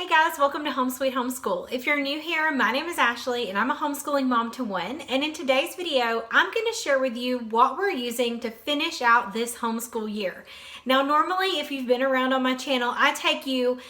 Guys, welcome to Home Sweet Homeschool. If you're new here, my name is Ashley and I'm a homeschooling mom to one. And in today's video, I'm going to share with you what we're using to finish out this homeschool year. Now, normally, if you've been around on my channel, I take you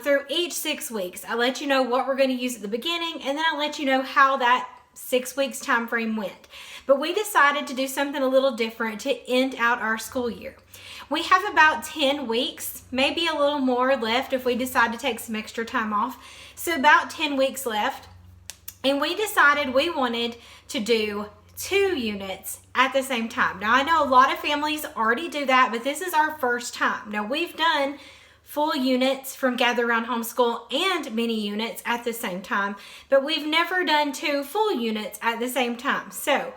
through each 6 weeks. I let you know what we're going to use at the beginning, and then I let you know how that 6 weeks time frame went. But we decided to do something a little different to end out our school year. We have about 10 weeks, maybe a little more left if we decide to take some extra time off. So about 10 weeks left. And we decided we wanted to do 2 units at the same time. Now, I know a lot of families already do that, but this is our first time. Now, we've done full units from Gather Around Homeschool and mini units at the same time, but we've never done 2 full units at the same time. So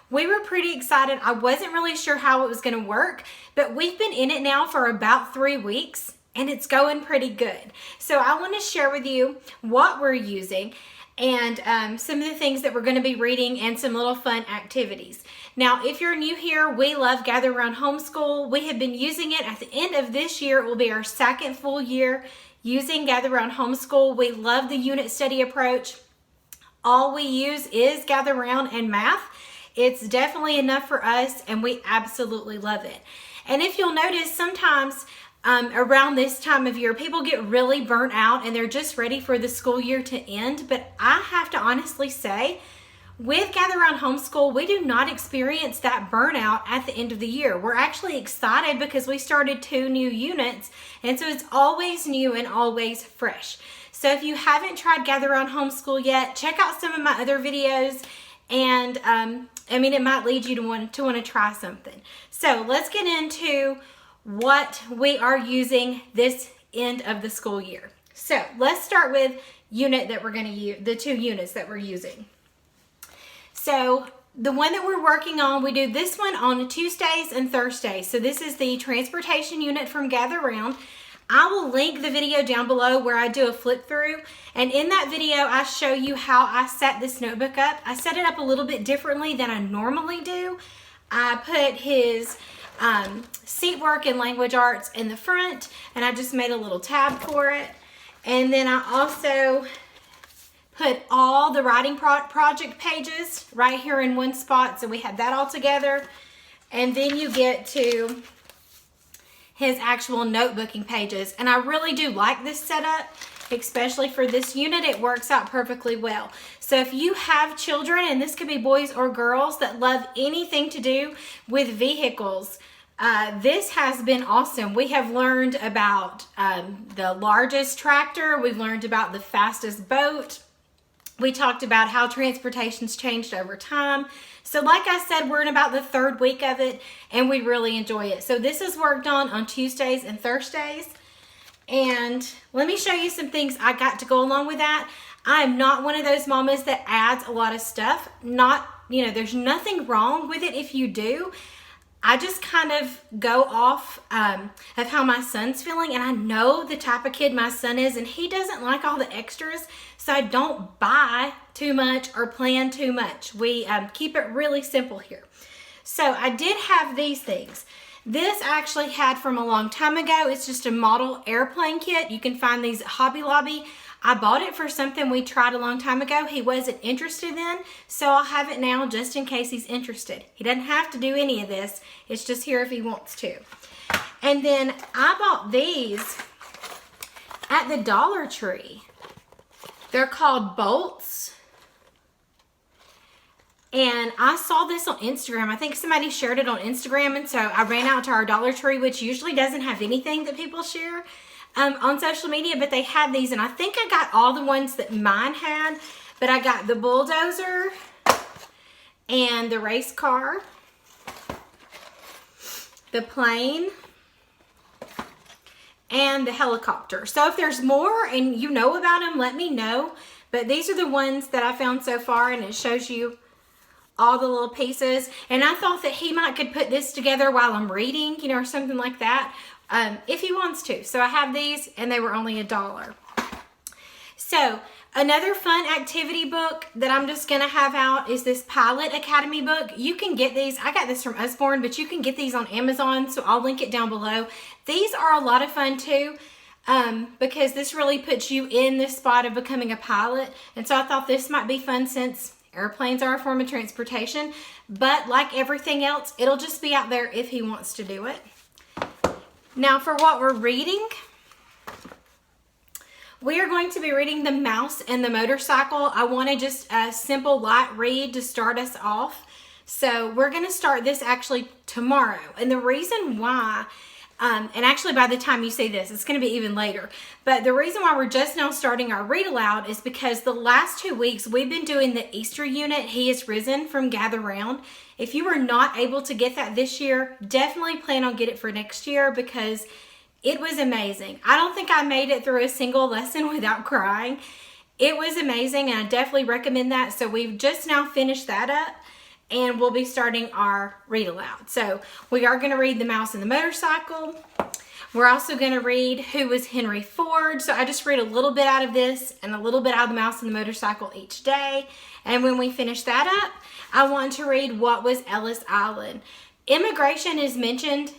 we were pretty excited. I wasn't really sure how it was going to work, but we've been in it now for about 3 weeks and it's going pretty good. So I want to share with you what we're using and some of the things that we're going to be reading and some little fun activities. Now, if you're new here, we love Gather Around Homeschool. We have been using it at the end of this year. It will be our 2nd full year using Gather Around Homeschool. We love the unit study approach. All we use is Gather Around and math. It's definitely enough for us and we absolutely love it. And if you'll notice, sometimes around this time of year, people get really burnt out and they're just ready for the school year to end. But I have to honestly say, with Gather Around Homeschool, we do not experience that burnout at the end of the year. We're actually excited because we started 2 new units, and so it's always new and always fresh. So if you haven't tried Gather Around Homeschool yet, check out some of my other videos, and it might lead you to want to try something. So let's get into what we are using this end of the school year. So let's start with unit that we're going to use, the 2 units that we're using. So the one that we're working on, we do this one on Tuesdays and Thursdays. So this is the transportation unit from Gather Around. I will link the video down below where I do a flip through, and in that video I show you how I set this notebook up. I set it up a little bit differently than I normally do. I put his seat work and language arts in the front, and I just made a little tab for it. And then I also put all the writing project pages right here in one spot, so we have that all together. And then you get to his actual notebooking pages. And I really do like this setup, especially for this unit. It works out perfectly well. So if you have children, and this could be boys or girls, that love anything to do with vehicles, this has been awesome. We have learned about the largest tractor. We've learned about the fastest boat. We talked about how transportation's changed over time. So like I said, we're in about the 3rd week of it and we really enjoy it. So this is worked on Tuesdays and Thursdays. And let me show you some things I got to go along with that. I am not one of those mamas that adds a lot of stuff. There's nothing wrong with it if you do. I just kind of go off of how my son's feeling, and I know the type of kid my son is, and he doesn't like all the extras, so I don't buy too much or plan too much. We keep it really simple here. So I did have these things. This I actually had from a long time ago. It's just a model airplane kit. You can find these at Hobby Lobby. I bought it for something we tried a long time ago. He wasn't interested in, so I'll have it now just in case he's interested. He doesn't have to do any of this. It's just here if he wants to. And then I bought these at the Dollar Tree. They're called bolts. And I saw this on Instagram. I think somebody shared it on Instagram, and so I ran out to our Dollar Tree, which usually doesn't have anything that people share on social media, but they had these, and I think I got all the ones that mine had, but I got the bulldozer and the race car, the plane, and the helicopter. So if there's more and you know about them, let me know, but these are the ones that I found so far, and it shows you all the little pieces. And I thought that he could put this together while I'm reading, or something like that, if he wants to. So I have these, and they were only $1. So another fun activity book that I'm just gonna have out is this Pilot Academy book. You can get these, I got this from Usborne, but you can get these on Amazon, so I'll link it down below. These are a lot of fun too. because this really puts you in the spot of becoming a pilot. And so I thought this might be fun since airplanes are a form of transportation. But like everything else, it'll just be out there if he wants to do it. Now for what we're reading, we are going to be reading The Mouse and the Motorcycle. I wanted just a simple light read to start us off. So we're going to start this actually tomorrow. And the reason why, and actually by the time you see this, it's going to be even later. But the reason why we're just now starting our read aloud is because the last 2 weeks we've been doing the Easter unit, He Is Risen, from Gather Round. If you were not able to get that this year, definitely plan on get it for next year because it was amazing. I don't think I made it through a single lesson without crying. It was amazing and I definitely recommend that. So we've just now finished that up and we'll be starting our read aloud. So we are going to read The Mouse and the Motorcycle. We're also going to read Who Was Henry Ford. So I just read a little bit out of this and a little bit out of The Mouse and the Motorcycle each day. And when we finish that up, I want to read What Was Ellis Island. Immigration is mentioned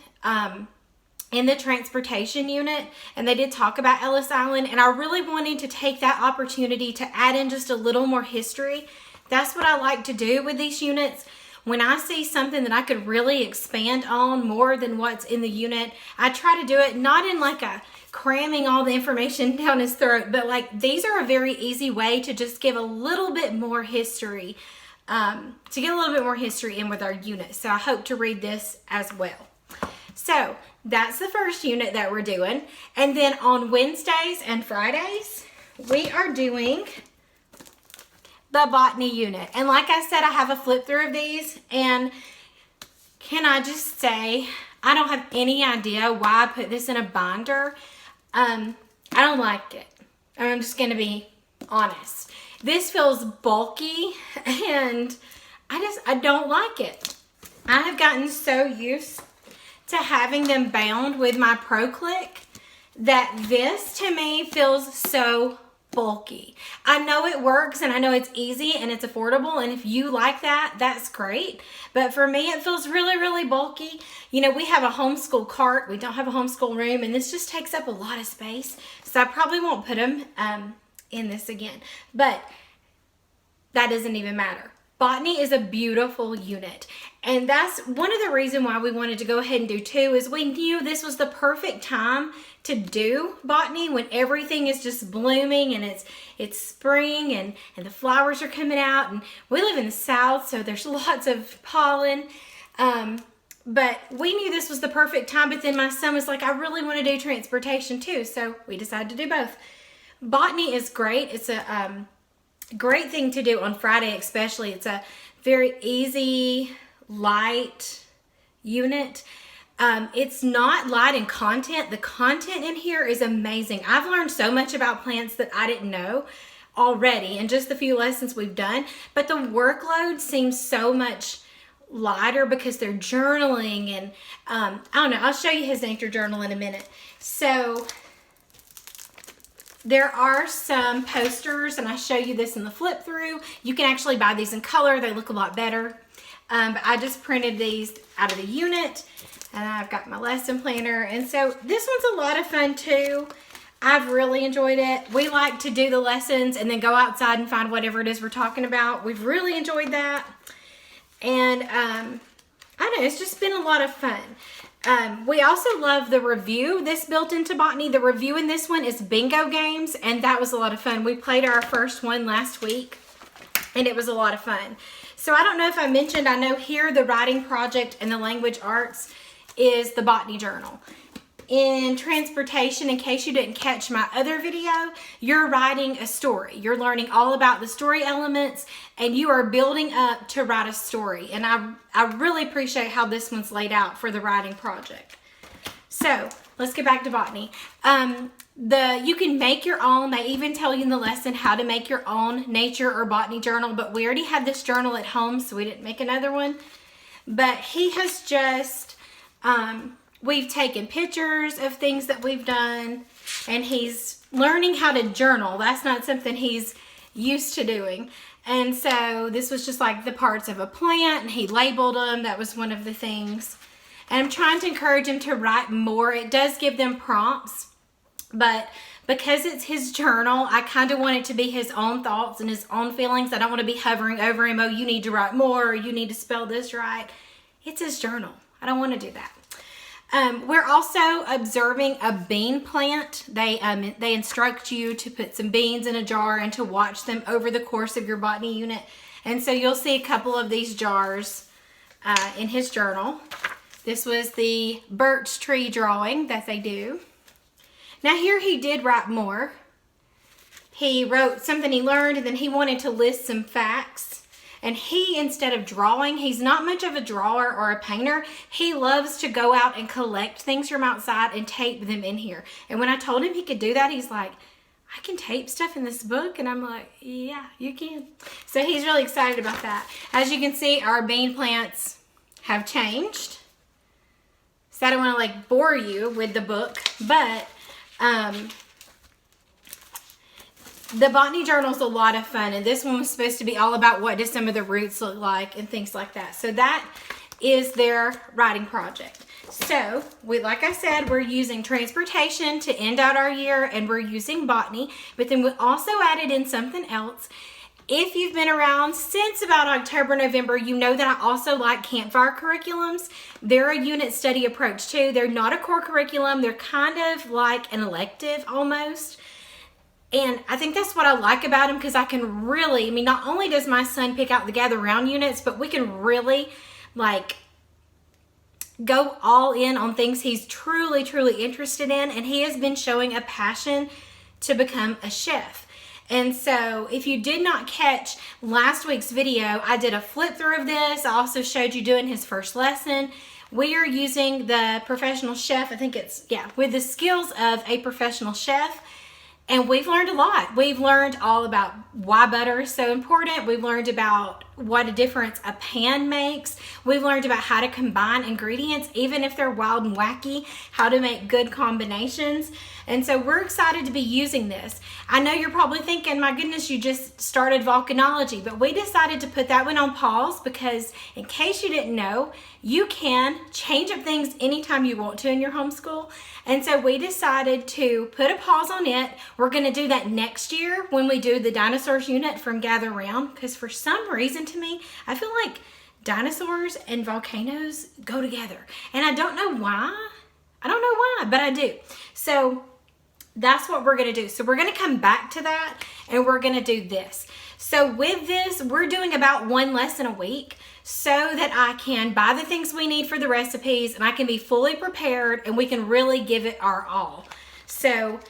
in the transportation unit, and they did talk about Ellis Island, and I really wanted to take that opportunity to add in just a little more history. That's what I like to do with these units. When I see something that I could really expand on more than what's in the unit, I try to do it not in like a cramming all the information down his throat, but like these are a very easy way to just give a little bit more history, to get a little bit more history in with our unit. So I hope to read this as well. So that's the first unit that we're doing. And then on Wednesdays and Fridays, we are doing the Botany unit. And like I said, I have a flip through of these. And can I just say, I don't have any idea why I put this in a binder. I don't like it. I'm just going to be honest. This feels bulky and I don't like it. I have gotten so used to having them bound with my Pro Click that this to me feels so bulky. I know it works and I know it's easy and it's affordable, and if you like that, that's great. But for me, it feels really, really bulky. You know, we have a homeschool cart. We don't have a homeschool room, and this just takes up a lot of space. So I probably won't put them in this again, but that doesn't even matter. Botany is a beautiful unit, and that's one of the reasons why we wanted to go ahead and do two, is we knew this was the perfect time to do botany when everything is just blooming and it's spring and the flowers are coming out, and we live in the South, so there's lots of pollen. But we knew this was the perfect time, but then my son was like, I really want to do transportation too, so we decided to do both. Botany is great. It's a great thing to do on Friday especially. It's a very easy, light unit. It's not light in content. The content in here is amazing. I've learned so much about plants that I didn't know already in just the few lessons we've done, but the workload seems so much lighter because they're journaling, and I don't know, I'll show you his nature journal in a minute. So there are some posters, and I show you this in the flip through. You can actually buy these in color. They look a lot better. But I just printed these out of the unit, and I've got my lesson planner. And so this one's a lot of fun too. I've really enjoyed it. We like to do the lessons and then go outside and find whatever it is we're talking about. We've really enjoyed that. And I don't know, it's just been a lot of fun. We also love the review this built into Botany. The review in this one is bingo games, and that was a lot of fun. We played our first one last week, and it was a lot of fun. So I don't know if I mentioned, I know here the writing project and the language arts is the Botany journal. In transportation, in case you didn't catch my other video, you're writing a story. You're learning all about the story elements, and you are building up to write a story. And I really appreciate how this one's laid out for the writing project. So let's get back to Botany. You can make your own. They even tell you in the lesson how to make your own nature or botany journal, but we already had this journal at home, so we didn't make another one. But he has just, we've taken pictures of things that we've done, and he's learning how to journal. That's not something he's used to doing. And so this was just like the parts of a plant, and he labeled them. That was one of the things. And I'm trying to encourage him to write more. It does give them prompts But because it's his journal, I kind of want it to be his own thoughts and his own feelings. I don't want to be hovering over him, oh, you need to write more, or you need to spell this right. It's his journal. I don't want to do that. We're also observing a bean plant. They instruct you to put some beans in a jar and to watch them over the course of your botany unit. And so you'll see a couple of these jars in his journal. This was the birch tree drawing that they do. Now here he did write more. He wrote something he learned, and then he wanted to list some facts. And he, instead of drawing, he's not much of a drawer or a painter. He loves to go out and collect things from outside and tape them in here. And when I told him he could do that, he's like, I can tape stuff in this book? And I'm like, yeah, you can. So he's really excited about that. As you can see, our bean plants have changed. So I don't want to bore you with the book, but the botany journal is a lot of fun, and this one was supposed to be all about what do some of the roots look like and things like that. So that is their writing project. So, like I said, we're using transportation to end out our year, and we're using botany, but then we also added in something else. If you've been around since about October, November, you know that I also like Campfire curriculums. They're a unit study approach too. They're not a core curriculum. They're kind of like an elective almost. And I think that's what I like about them, because I can really, not only does my son pick out the gather round units, but we can really go all in on things he's truly, truly interested in. And he has been showing a passion to become a chef. And so if you did not catch last week's video, I did a flip through of this. I also showed you doing his first lesson. We are using the professional chef, I think it's, with the skills of a professional chef. And we've learned a lot. We've learned all about why butter is so important. We've learned about what a difference a pan makes. We've learned about how to combine ingredients, even if they're wild and wacky, how to make good combinations. And so we're excited to be using this. I know you're probably thinking, my goodness, you just started volcanology, but we decided to put that one on pause because in case you didn't know, you can change up things anytime you want to in your homeschool. And so we decided to put a pause on it. We're going to do that next year when we do the dinosaurs unit from Gather Round, because for some reason to me, I feel like dinosaurs and volcanoes go together. And I don't know why. But I do. So that's what we're going to do. So we're going to come back to that, and we're going to do this. So with this, we're doing about one lesson a week so that I can buy the things we need for the recipes, and I can be fully prepared, and we can really give it our all. So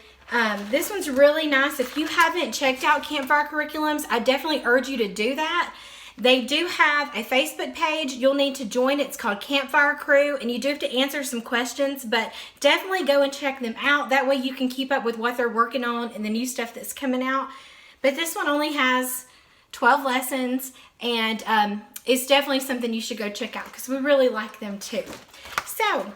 this one's really nice. If you haven't checked out Campfire curriculums, I definitely urge you to do that. They do have a Facebook page you'll need to join. It's called Campfire Crew, and you do have to answer some questions, but definitely go and check them out. That way you can keep up with what they're working on and the new stuff that's coming out. But this one only has 12 lessons, and it's definitely something you should go check out because we really like them too. So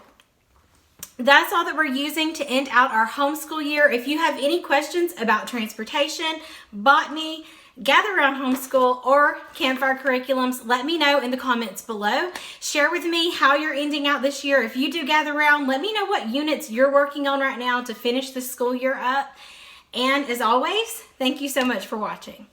that's all that we're using to end out our homeschool year. If you have any questions about transportation, botany, Gather Round Homeschool, or Campfire curriculums, let me know in the comments below. Share with me how you're ending out this year. If you do Gather Round, let me know what units you're working on right now to finish the school year up. And as always, thank you so much for watching.